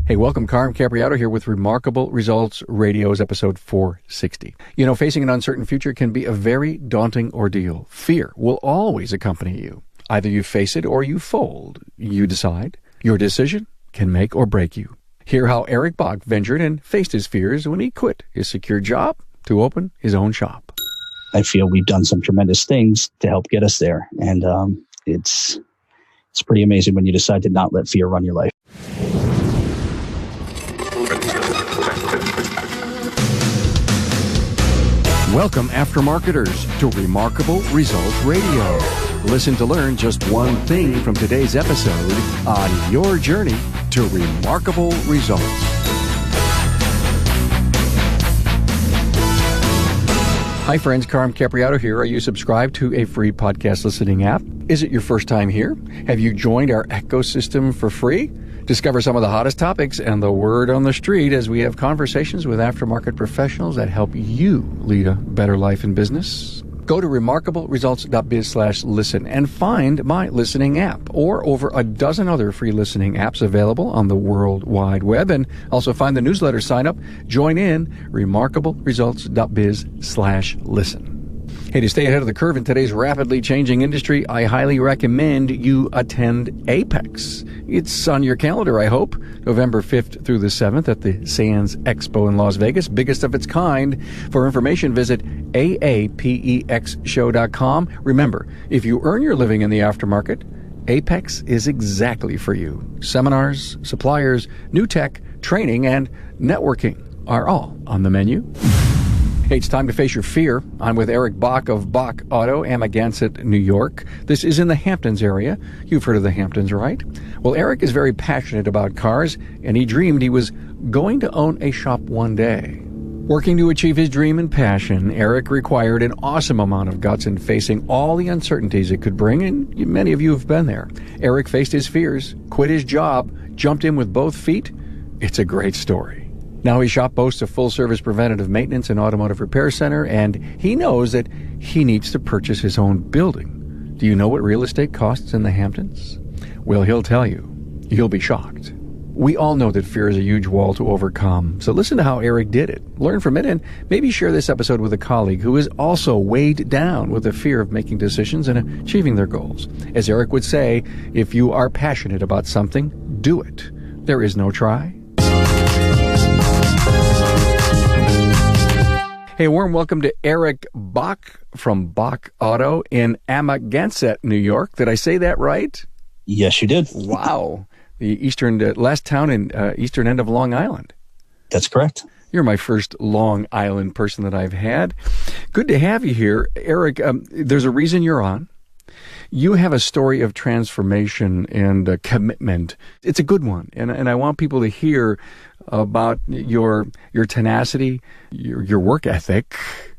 Hey, welcome. Carm Capriato here with Remarkable Results Radio's episode 460. You know, facing an uncertain future can be a very daunting ordeal. Fear will always accompany you. Either you face it or you fold. You decide. Your decision can make or break you. Hear how Erick Bock ventured and faced his fears when he quit his secure job to open his own shop. I feel we've done some tremendous things to help get us there. And it's pretty amazing when you decide to not let fear run your life. Welcome, aftermarketers, to Remarkable Results Radio. Listen to learn just one thing from today's episode on your journey to remarkable results. Hi friends, Carm Capriato here. Are you subscribed to a free podcast listening app? Is it your first time here? Have you joined our ecosystem for free? Discover some of the hottest topics and the word on the street as we have conversations with aftermarket professionals that help you lead a better life in business. Go to remarkableresults.biz/listen and find my listening app or over a dozen other free listening apps available on the World Wide Web. And also find the newsletter sign up. Join in remarkableresults.biz/listen. Hey, to stay ahead of the curve in today's rapidly changing industry, I highly recommend you attend APEX. It's on your calendar, I hope, November 5th through the 7th at the Sands Expo in Las Vegas, biggest of its kind. For information, visit aapexshow.com. Remember, if you earn your living in the aftermarket, APEX is exactly for you. Seminars, suppliers, new tech, training, and networking are all on the menu. Hey, it's time to face your fear. I'm with Erick Bock of Bock Auto, Amagansett, New York. This is in the Hamptons area. You've heard of the Hamptons, right? Well, Erick is very passionate about cars, and he dreamed he was going to own a shop one day. Working to achieve his dream and passion, Erick required an awesome amount of guts in facing all the uncertainties it could bring, and many of you have been there. Erick faced his fears, quit his job, jumped in with both feet. It's a great story. Now his shop boasts a full-service preventative maintenance and automotive repair center, and he knows that he needs to purchase his own building. Do you know what real estate costs in the Hamptons? Well, he'll tell you. You'll be shocked. We all know that fear is a huge wall to overcome, so listen to how Erick did it. Learn from it, and maybe share this episode with a colleague who is also weighed down with the fear of making decisions and achieving their goals. As Erick would say, if you are passionate about something, do it. There is no try. Hey, a warm welcome to Erick Bock from Bock Auto in Amagansett, New York. Did I say that right? Yes, you did. Wow. The last town in eastern end of Long Island. That's correct. You're my first Long Island person that I've had. Good to have you here. Erick, there's a reason you're on. You have a story of transformation and commitment. It's a good one, and I want people to hear about your tenacity, your work ethic,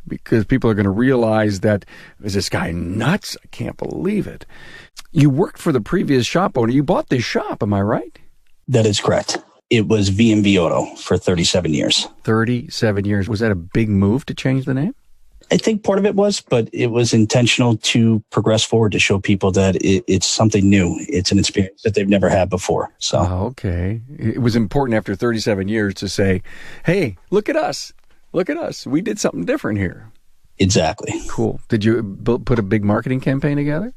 because people are going to realize that, is this guy nuts? I can't believe it. You worked for the previous shop owner. You bought this shop, am I right? That is correct. It was V&V Auto for 37 years. 37 years. Was that a big move to change the name? I think part of it was, but it was intentional to progress forward, to show people that it's something new. It's an experience that they've never had before. So, okay. It was important after 37 years to say, hey, look at us. Look at us. We did something different here. Exactly. Cool. Did you put a big marketing campaign together?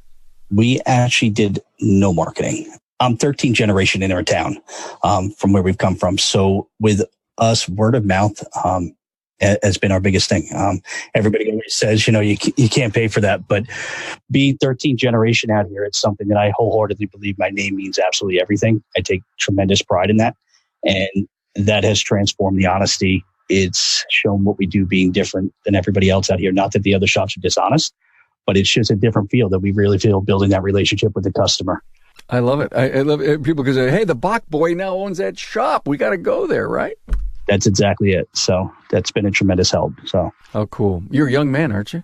We actually did no marketing. I'm 13th generation in our town, from where we've come from. So with us, word of mouth, has been our biggest thing. Everybody always says, you can't pay for that, but being 13th generation out here, it's something that I wholeheartedly believe my name means absolutely everything. I take tremendous pride in that. And that has transformed the honesty. It's shown what we do being different than everybody else out here. Not that the other shops are dishonest, but it's just a different feel that we really feel building that relationship with the customer. I love it. I love it. People can say, hey, the Bock boy now owns that shop. We got to go there, right? That's exactly it. So that's been a tremendous help. So, oh, cool. You're a young man, aren't you?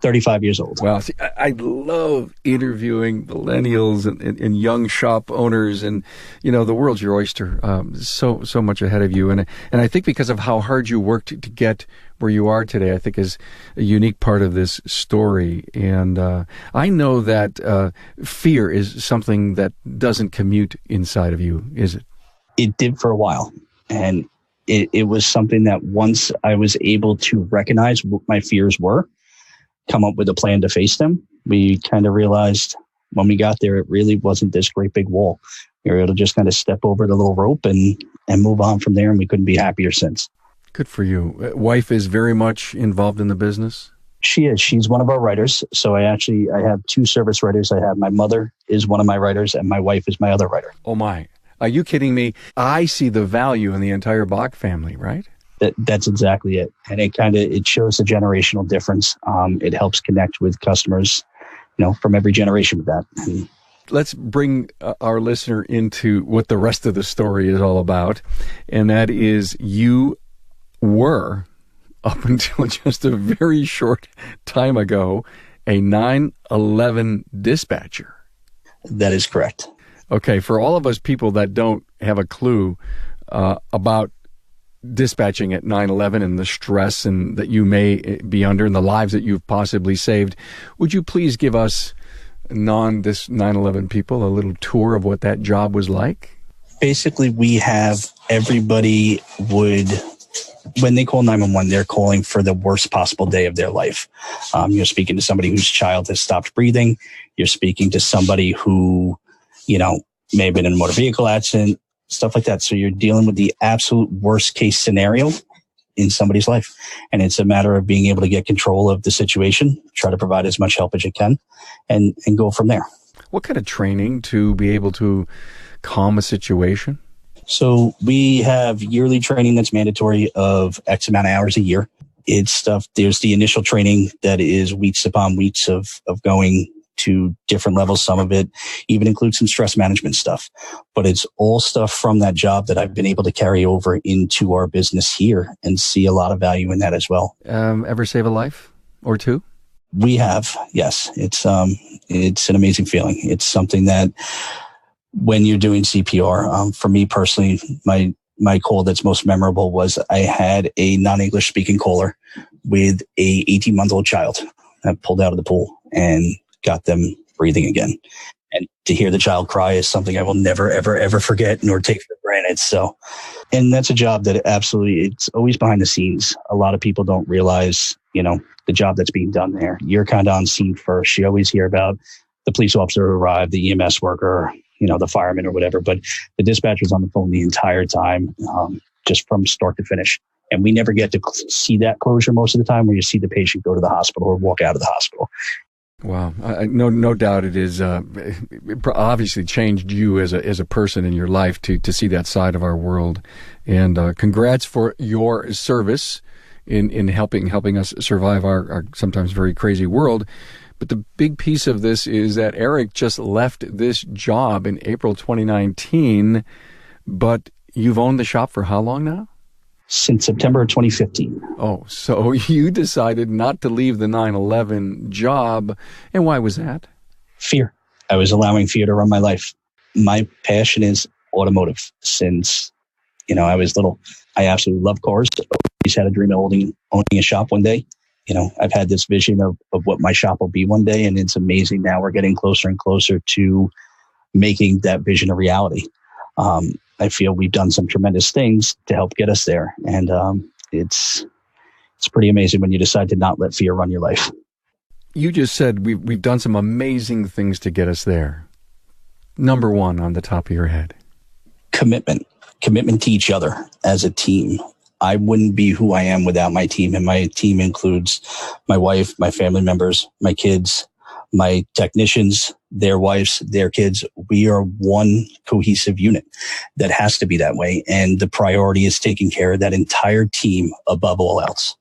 35 years old. Wow. See, I love interviewing millennials and young shop owners, and, the world's your oyster. So much ahead of you. And I think because of how hard you worked to get where you are today, I think is a unique part of this story. And I know that fear is something that doesn't commute inside of you, is it? It did for a while. And it was something that once I was able to recognize what my fears were, come up with a plan to face them, we kind of realized when we got there, it really wasn't this great big wall. We were able to just kind of step over the little rope and move on from there. And we couldn't be happier since. Good for you. Wife is very much involved in the business? She is. She's one of our writers. So I have two service writers. I have my mother is one of my writers and my wife is my other writer. Oh my. Are you kidding me? I see the value in the entire Bock family, right? That's exactly it. And it shows the generational difference. It helps connect with customers, from every generation with that. And let's bring our listener into what the rest of the story is all about. And that is you were, up until just a very short time ago, a 911 dispatcher. That is correct. Okay, for all of us people that don't have a clue about dispatching at 911 and the stress and that you may be under and the lives that you've possibly saved, would you please give us 911 people a little tour of what that job was like? Basically, we have everybody when they call 911, they're calling for the worst possible day of their life. You're speaking to somebody whose child has stopped breathing. You're speaking to somebody who, may have been in a motor vehicle accident, stuff like that. So you're dealing with the absolute worst case scenario in somebody's life. And it's a matter of being able to get control of the situation, try to provide as much help as you can, and go from there. What kind of training to be able to calm a situation? So we have yearly training that's mandatory of X amount of hours a year. It's stuff. There's the initial training that is weeks upon weeks of going to different levels. Some of it even includes some stress management stuff, but it's all stuff from that job that I've been able to carry over into our business here and see a lot of value in that as well. Ever save a life or two? We have, yes. It's an amazing feeling. It's something that when you're doing CPR, for me personally, my call that's most memorable was I had a non-English speaking caller with a 18-month-old child that pulled out of the pool and got them breathing again. And to hear the child cry is something I will never, ever, ever forget nor take for granted. So, and that's a job that it's always behind the scenes. A lot of people don't realize, the job that's being done there. You're kind of on scene first. You always hear about the police officer who arrived, the EMS worker, the fireman or whatever, but the dispatcher's on the phone the entire time, just from start to finish. And we never get to see that closure most of the time where you see the patient go to the hospital or walk out of the hospital. Wow. No doubt it is, it obviously changed you as a person in your life to see that side of our world. And congrats for your service in helping us survive our sometimes very crazy world. But the big piece of this is that Erick just left this job in April 2019, but you've owned the shop for how long now? Since September of 2015. Oh, so you decided not to leave the 911 job. And why was that? Fear. I was allowing fear to run my life. My passion is automotive since, I was little. I absolutely love cars. Always had a dream of owning a shop one day. I've had this vision of what my shop will be one day, and it's amazing. Now we're getting closer and closer to making that vision a reality. I feel we've done some tremendous things to help get us there. And it's pretty amazing when you decide to not let fear run your life. You just said we've done some amazing things to get us there. Number one on the top of your head. Commitment to each other as a team. I wouldn't be who I am without my team. And my team includes my wife, my family members, my kids, my technicians, their wives, their kids. We are one cohesive unit. That has to be that way. And the priority is taking care of that entire team above all else.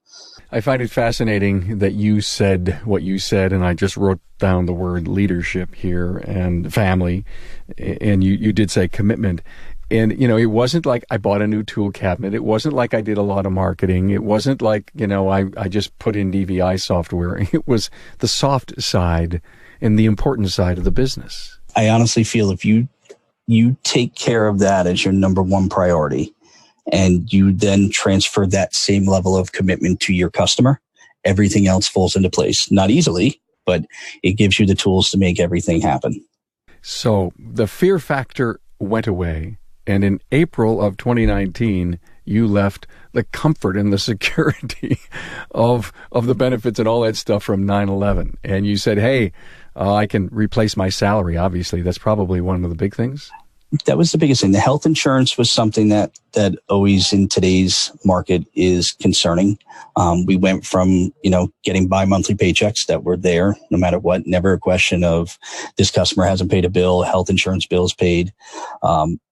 I find it fascinating that you said what you said, and I just wrote down the word leadership here and family. And you did say commitment. And, it wasn't like I bought a new tool cabinet. It wasn't like I did a lot of marketing. It wasn't like, I just put in DVI software. It was the soft side and the important side of the business. I honestly feel if you take care of that as your number one priority and you then transfer that same level of commitment to your customer, everything else falls into place. Not easily, but it gives you the tools to make everything happen. So the fear factor went away. And in April of 2019, you left the comfort and the security of the benefits and all that stuff from 9/11. And you said, hey, I can replace my salary. Obviously, that's probably one of the big things. That was the biggest thing. The health insurance was something that always in today's market is concerning. We went from, getting bi-monthly paychecks that were there no matter what, never a question of this customer hasn't paid a bill, health insurance bills paid,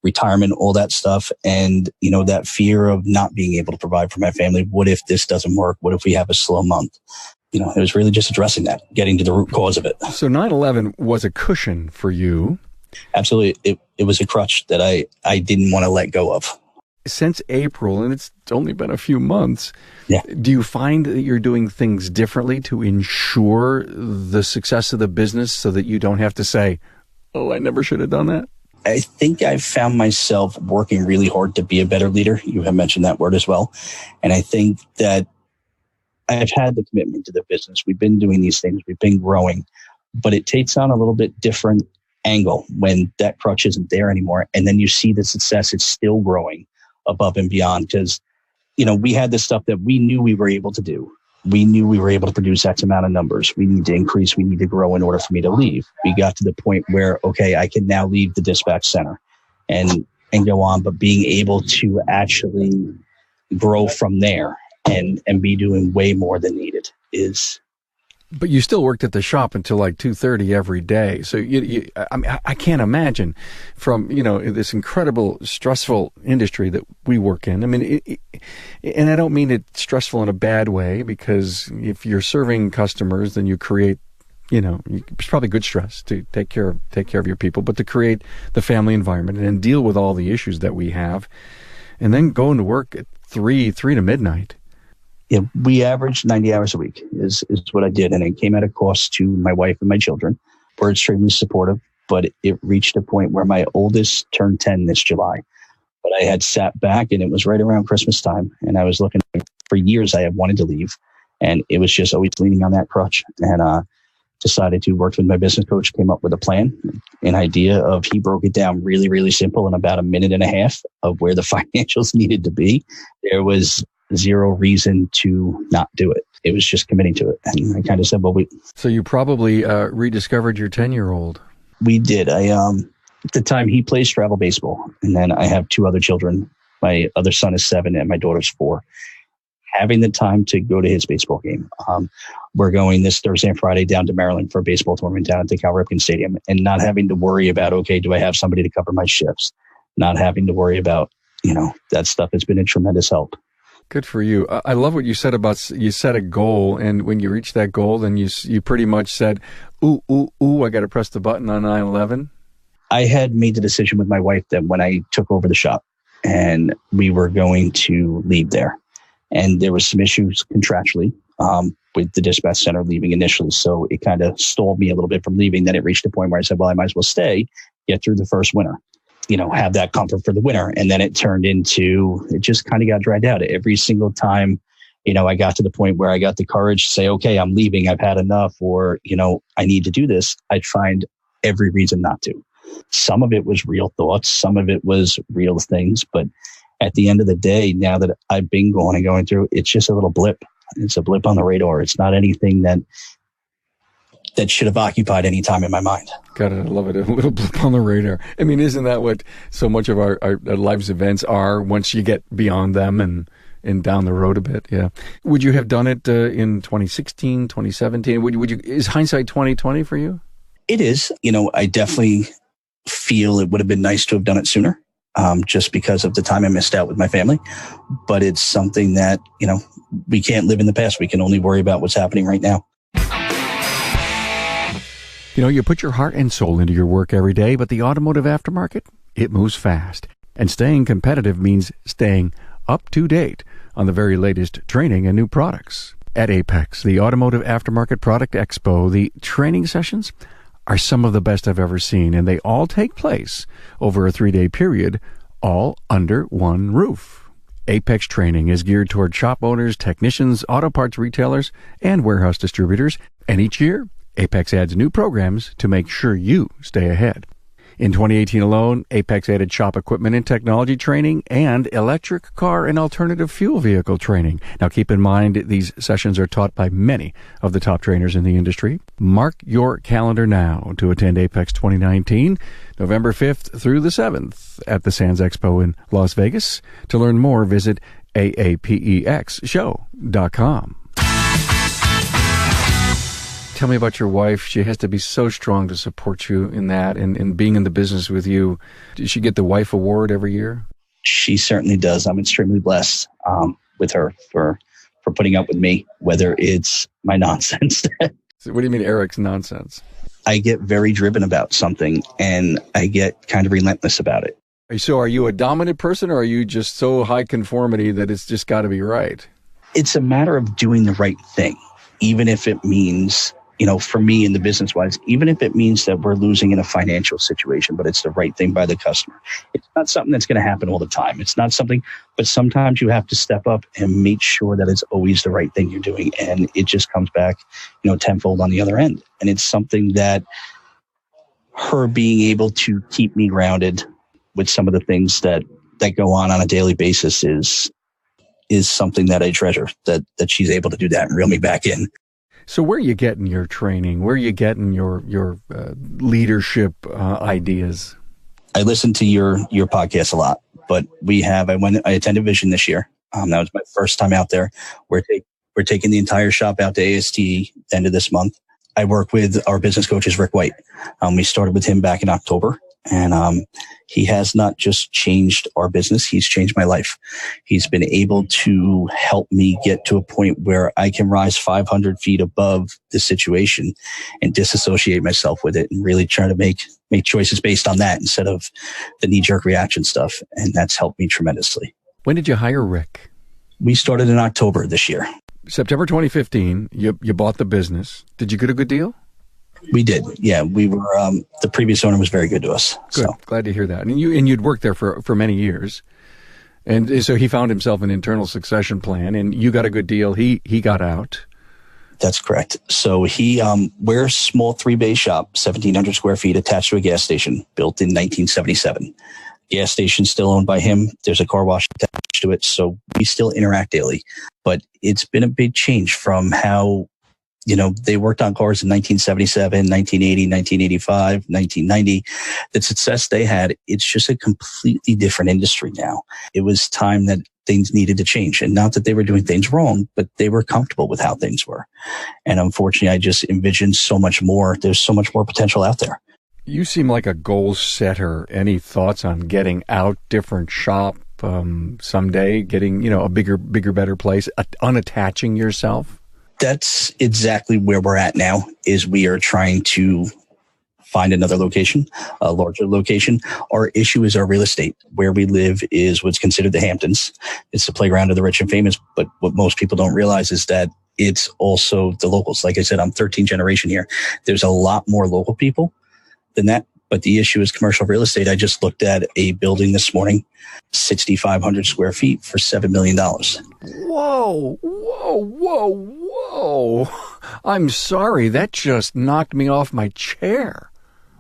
retirement, all that stuff. And, that fear of not being able to provide for my family. What if this doesn't work? What if we have a slow month? It was really just addressing that, getting to the root cause of it. So 9/11 was a cushion for you. Absolutely. It was a crutch that I didn't want to let go of. Since April, and it's only been a few months, yeah. Do you find that you're doing things differently to ensure the success of the business so that you don't have to say, oh, I never should have done that? I think I've found myself working really hard to be a better leader. You have mentioned that word as well. And I think that I've had the commitment to the business. We've been doing these things. We've been growing, but it takes on a little bit different angle when that crutch isn't there anymore. And then you see the success, it's still growing above and beyond because, we had this stuff that we knew we were able to do. We knew we were able to produce X amount of numbers. We need to increase. We need to grow in order for me to leave. We got to the point where, okay, I can now leave the dispatch center and go on, but being able to actually grow from there and be doing way more than needed is. But you still worked at the shop until like 2:30 every day. So I can't imagine from, this incredible stressful industry that we work in. I mean, and I don't mean it stressful in a bad way, because if you're serving customers, then you create, it's probably good stress to take care of your people, but to create the family environment and deal with all the issues that we have, and then going to work at 3 to midnight. Yeah, we averaged 90 hours a week is what I did. And it came at a cost to my wife and my children. We're extremely supportive, but it reached a point where my oldest turned 10 this July. But I had sat back and it was right around Christmas time. And I was looking for years I had wanted to leave. And it was just always leaning on that crutch. And decided to work with my business coach, came up with a plan, an idea of, he broke it down really, really simple in about a minute and a half of where the financials needed to be. There was zero reason to not do it. It was just committing to it. And I kind of said, So you probably rediscovered your 10-year-old. We did. At the time he plays travel baseball. And then I have 2 other children. My other son is 7 and my daughter's 4. Having the time to go to his baseball game. We're going this Thursday and Friday down to Maryland for a baseball tournament down at the Cal Ripken Stadium, and not having to worry about, okay, do I have somebody to cover my shifts? Not having to worry about, that stuff has been a tremendous help. Good for you. I love what you said about, you set a goal, and when you reach that goal, then you pretty much said, ooh, I got to press the button on 9/11. I had made the decision with my wife that when I took over the shop and we were going to leave there, and there was some issues contractually with the dispatch center leaving initially. So it kind of stalled me a little bit from leaving. Then it reached a point where I said, well, I might as well stay, get through the first winter. Have that comfort for the winter. And then it turned into, it just kind of got dragged out. Every single time, I got to the point where I got the courage to say, okay, I'm leaving, I've had enough, or, I need to do this, I'd find every reason not to. Some of it was real thoughts, some of it was real things. But at the end of the day, now that I've been going through, it's just a little blip. It's a blip on the radar. It's not anything that should have occupied any time in my mind. God, I love it. A little blip on the radar. I mean, isn't that what so much of our life's events are once you get beyond them and down the road a bit? Yeah. Would you have done it in 2016, 2017? Would you? Is hindsight 20/20 for you? It is. I definitely feel it would have been nice to have done it sooner, just because of the time I missed out with my family. But it's something that, we can't live in the past. We can only worry about what's happening right now. You put your heart and soul into your work every day, but the automotive aftermarket, it moves fast. And staying competitive means staying up to date on the very latest training and new products. At Apex, the Automotive Aftermarket Product Expo, the training sessions are some of the best I've ever seen, and they all take place over a 3-day period, all under one roof. Apex training is geared toward shop owners, technicians, auto parts retailers, and warehouse distributors, and each year, Apex adds new programs to make sure you stay ahead. In 2018 alone, Apex added shop equipment and technology training and electric car and alternative fuel vehicle training. Now, keep in mind, these sessions are taught by many of the top trainers in the industry. Mark your calendar now to attend Apex 2019, November 5th through the 7th at the Sands Expo in Las Vegas. To learn more, visit aapexshow.com. Tell me about your wife. She has to be so strong to support you in that and being in the business with you. Does she get the Wife Award every year? She certainly does. I'm extremely blessed with her for putting up with me, whether it's my nonsense. So what do you mean, Erick's nonsense? I get very driven about something, and I get kind of relentless about it. So are you a dominant person, or are you just so high conformity that it's just got to be right? It's a matter of doing the right thing, even if it means, for me in the business wise, even if it means that we're losing in a financial situation, but it's the right thing by the customer. It's not something that's going to happen all the time. It's not something, but sometimes you have to step up and make sure that it's always the right thing you're doing. And it just comes back, tenfold on the other end. And it's something that her being able to keep me grounded with some of the things that go on a daily basis is something that I treasure, that she's able to do that and reel me back in. So where are you getting your training? Where are you getting your leadership ideas? I listen to your podcast a lot, but I attended Vision this year. That was my first time out there. We're taking the entire shop out to AST end of this month. I work with our business coach, Rick White. We started with him back in October, and he has not just changed our business, he's changed my life. He's been able to help me get to a point where I can rise 500 feet above the situation and disassociate myself with it and really try to make choices based on that instead of the knee-jerk reaction stuff. And that's helped me tremendously. When did you hire Rick? We started in October this year. September 2015, you bought the business. Did you get a good deal? We did. Yeah, we were. The previous owner was very good to us. Good. So. Glad to hear that. And you'd worked there for many years, and so he found himself an internal succession plan, and you got a good deal. He got out. That's correct. So we're a small 3-bay shop, 1,700 square feet, attached to a gas station, built in 1977. Gas station still owned by him. There's a car wash attached to it, so we still interact daily. But it's been a big change from how. They worked on cars in 1977, 1980, 1985, 1990. The success they had, it's just a completely different industry now. It was time that things needed to change. And not that they were doing things wrong, but they were comfortable with how things were. And unfortunately, I just envisioned so much more. There's so much more potential out there. You seem like a goal setter. Any thoughts on getting out, different shop someday, getting, a bigger, better place, unattaching yourself? That's exactly where we're at now, is we are trying to find another location, a larger location. Our issue is our real estate. Where we live is what's considered the Hamptons. It's the playground of the rich and famous. But what most people don't realize is that it's also the locals. Like I said, I'm 13th generation here. There's a lot more local people than that. But the issue is commercial real estate. I just looked at a building this morning, 6,500 square feet for $7 million. Whoa. I'm sorry. That just knocked me off my chair.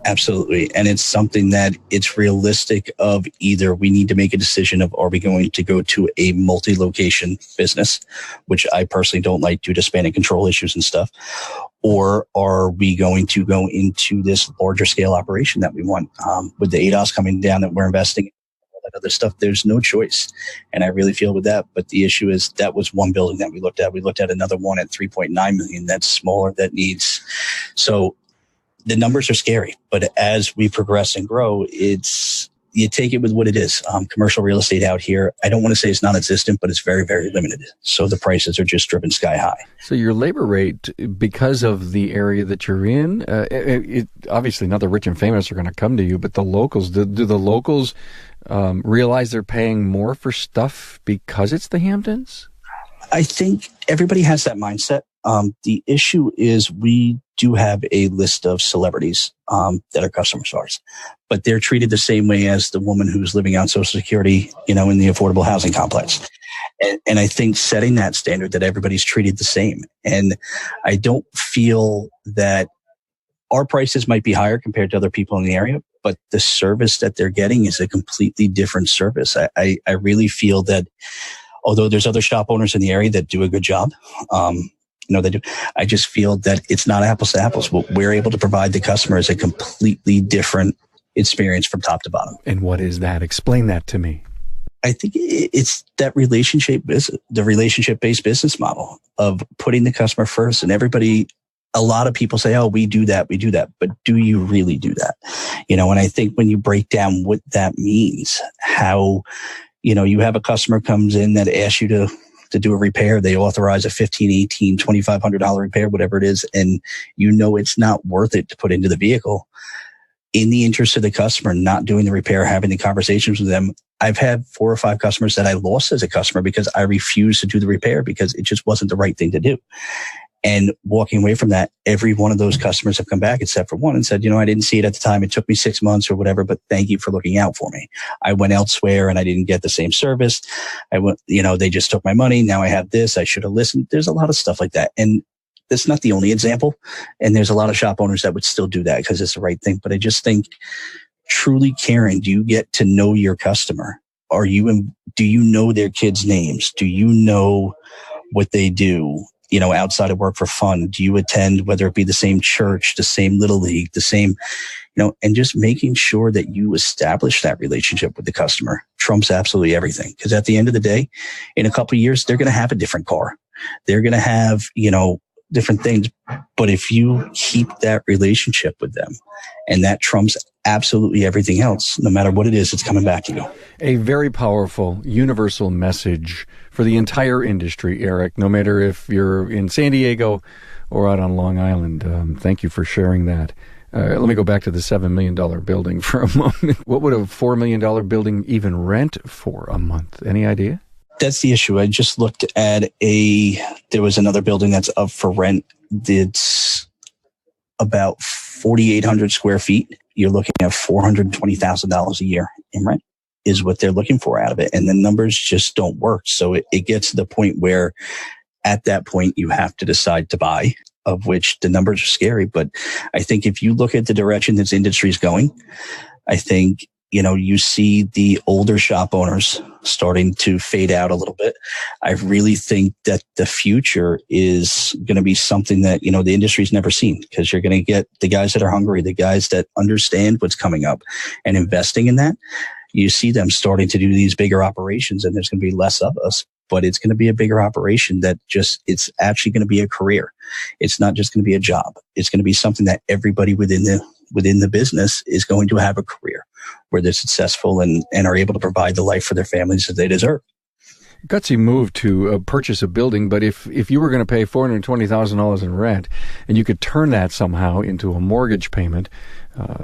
Absolutely. And it's something that it's realistic of either we need to make a decision of, are we going to go to a multi-location business, which I personally don't like due to span and control issues and stuff, or are we going to go into this larger scale operation that we want? With the ADOS coming down that we're investing in, all that other stuff, there's no choice. And I really feel with that. But the issue is that was one building that we looked at. We looked at another one at 3.9 million that's smaller, that needs. So the numbers are scary, but as we progress and grow, you take it with what it is. Commercial real estate out here, I don't want to say it's non-existent, but it's very, very limited. So the prices are just driven sky high. So your labor rate, because of the area that you're in, obviously not the rich and famous are going to come to you, but the locals, do the locals realize they're paying more for stuff because it's the Hamptons? I think everybody has that mindset. The issue is we do have a list of celebrities that are customers of ours, but they're treated the same way as the woman who's living on Social Security, in the affordable housing complex. And I think setting that standard that everybody's treated the same. And I don't feel that our prices might be higher compared to other people in the area. but the service that they're getting is a completely different service. I really feel that although there's other shop owners in the area that do a good job, they do. I just feel that it's not apples to apples. What we're able to provide the customer is a completely different experience from top to bottom. And what is that? Explain that to me. I think it's that the relationship-based business model of putting the customer first. And a lot of people say, oh, we do that. But do you really do that? And I think when you break down what that means, how, you have a customer comes in that asks you to do a repair. They authorize a $1,500, $1,800, $2,500 repair, whatever it is. And it's not worth it to put into the vehicle. In the interest of the customer, not doing the repair, having the conversations with them. I've had 4 or 5 customers that I lost as a customer because I refused to do the repair because it just wasn't the right thing to do. And walking away from that, every one of those customers have come back except for one and said, I didn't see it at the time. It took me 6 months or whatever, but thank you for looking out for me. I went elsewhere and I didn't get the same service. They just took my money. Now I have this. I should have listened. There's a lot of stuff like that. And that's not the only example. And there's a lot of shop owners that would still do that because it's the right thing. But I just think truly caring, do you get to know your customer? Do you know their kids' names? Do you know what they do? Outside of work for fun? Do you attend, whether it be the same church, the same little league, the same, and just making sure that you establish that relationship with the customer trumps absolutely everything. Because at the end of the day, in a couple of years, they're going to have a different car. They're going to have, different things. But if you keep that relationship with them, and that trumps absolutely everything else, no matter what it is, it's coming back to you. A very powerful, universal message for the entire industry, Erick, no matter if you're in San Diego or out on Long Island. Thank you for sharing that. Let me go back to the $7 million building for a moment. What would a $4 million building even rent for a month? Any idea? That's the issue. I just looked at there was another building that's up for rent. It's about 4,800 square feet. You're looking at $420,000 a year in rent is what they're looking for out of it. And the numbers just don't work. So it gets to the point where at that point you have to decide to buy, of which the numbers are scary. But I think if you look at the direction this industry is going, I think, you see the older shop owners starting to fade out a little bit. I really think that the future is going to be something that, the industry's never seen, because you're going to get the guys that are hungry, the guys that understand what's coming up and investing in that. You see them starting to do these bigger operations, and there's going to be less of us, but it's going to be a bigger operation it's actually going to be a career. It's not just going to be a job. It's going to be something that everybody within the business is going to have a career where they're successful and are able to provide the life for their families that they deserve. Gutsy move to purchase a building, but if you were going to pay $420,000 in rent and you could turn that somehow into a mortgage payment,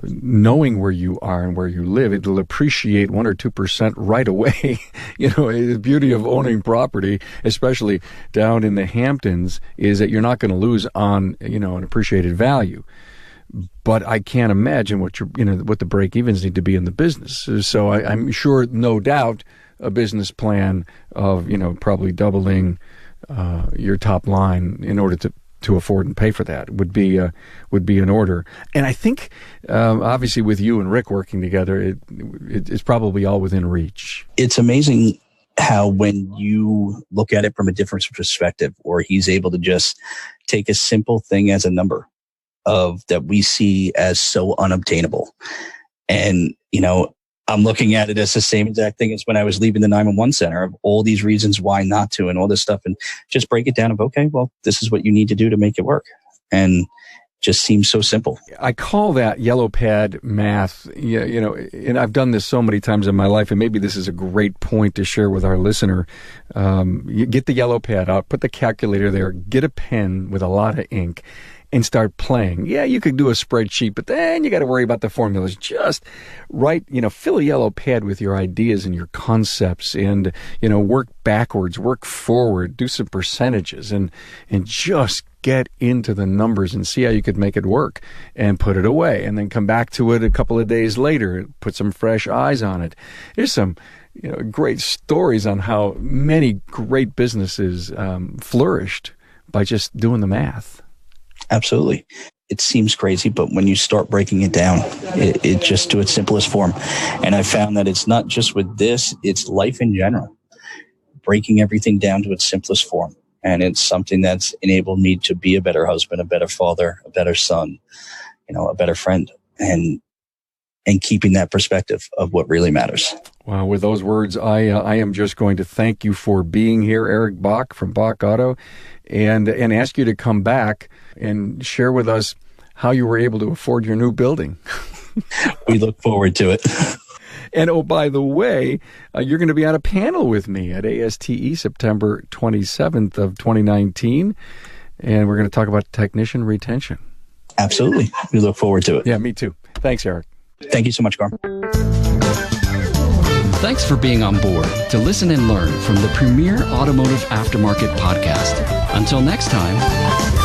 knowing where you are and where you live, it'll appreciate 1 or 2% right away. The beauty of owning property, especially down in the Hamptons, is that you're not going to lose on, an appreciated value. But I can't imagine what the break-evens need to be in the business. So I'm sure, no doubt, a business plan of, probably doubling your top line in order to afford and pay for that would be in order. And I think, obviously, with you and Rick working together, it's probably all within reach. It's amazing how when you look at it from a different perspective, or he's able to just take a simple thing as a number that we see as so unobtainable. And, I'm looking at it as the same exact thing as when I was leaving the 911 center, of all these reasons why not to, and all this stuff, and just break it down of, okay, well, this is what you need to do to make it work. And just seems so simple. I call that yellow pad math, and I've done this so many times in my life, and maybe this is a great point to share with our listener. You get the yellow pad out, put the calculator there, get a pen with a lot of ink, and start playing. Yeah, you could do a spreadsheet, but then you got to worry about the formulas. Just write, fill a yellow pad with your ideas and your concepts, and, work backwards, work forward, do some percentages, and just get into the numbers and see how you could make it work, and put it away, and then come back to it a couple of days later and put some fresh eyes on it. There's some great stories on how many great businesses flourished by just doing the math. Absolutely. it seems crazy, but when you start breaking it down, it just to its simplest form. And I found that it's not just with this, it's life in general, breaking everything down to its simplest form. And it's something that's enabled me to be a better husband, a better father, a better son, a better friend, and keeping that perspective of what really matters. Wow. With those words, I am just going to thank you for being here, Erick Bock from Bock Auto, and ask you to come back and share with us how you were able to afford your new building. We look forward to it. And oh, by the way, you're going to be on a panel with me at ASTE September 27th of 2019, and we're going to talk about technician retention. Absolutely. We look forward to it. Yeah, me too. Thanks, Erick. Thank you so much, Carm. Thanks for being on board to listen and learn from the premier automotive aftermarket podcast. Until next time.